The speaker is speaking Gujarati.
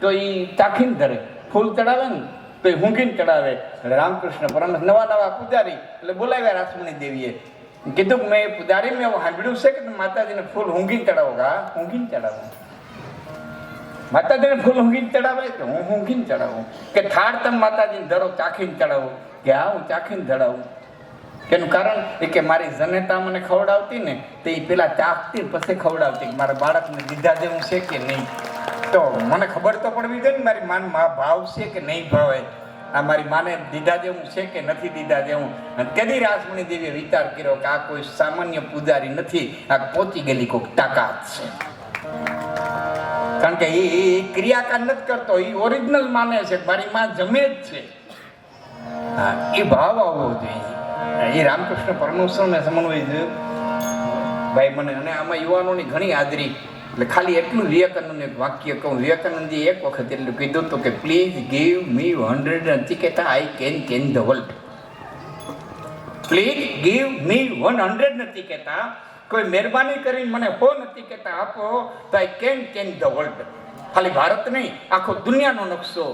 તો એ ચાખીને ધરે, ફૂલ ચડાવે ને તો એ ઊંઘીને ચડાવે. રામકૃષ્ણ પરમહંસ નવા પૂજારી એટલે બોલાવ્યા રાસમણી દેવીએ, કીધું કે મેં પૂજારી મેં એવું સાંભળ્યું છે કે માતાજીને ફૂલ ઊંઘીને ચડાવો. હા, ઊંઘીને ચડાવો. માતાજીને ફૂલ ઊંઘીને ચડાવે કે હું ઊંઘીને ચડાવું? કે થાળ તમે માતાજીને ધરો ચાખીને ચડાવો? કે હા, હું ચાખીને ચડાવું. એનું કારણ એ કે મારી જનેતા મને ખવડાવતી ને તો એ પેલા ચાખતી પછી ખવડાવતી કે મારા બાળકને દીધા જેવું છે કે નહીં. તો મને ખબર તો પડવી જોઈએ ને મારી માન ભાવ છે કે નહીં ભાવે, આ મારી માને દીધા જેવું છે કે નથી દીધા જેવું. અને તેથી રાસમણી દેવીએ વિચાર કર્યો કે આ કોઈ સામાન્ય પૂજારી નથી, આ પહોંચી ગયેલી કોઈક તાકાત છે. કારણ કે એ ક્રિયાકાર નથી કરતો, એ ઓરિજિનલ માને છે મારી માં જમે જ છે. હા, એ ભાવ આવવો જોઈએ. એ રામકૃષ્ણ પરમહંસને સમન્વય છે ભાઈ મને. અને આમાં યુવાનોની ઘણી હાજરી. એટલે ખાલી એટલું વિવેકાનંદ એક વાક્ય કહું. વિવેકાનંદજી એક વખત એટલું કીધું હતું કે પ્લીઝ ગીવ મી 100 નથી કહેતા I can the world. Please give me 100 નથી કહેતા, કોઈ મહેરબાની કરીને મને 100 નથી કહેતા આપો તો આઈ કેન ધ વર્લ્ડ. ખાલી ભારત નહીં, આખો દુનિયાનો નકશો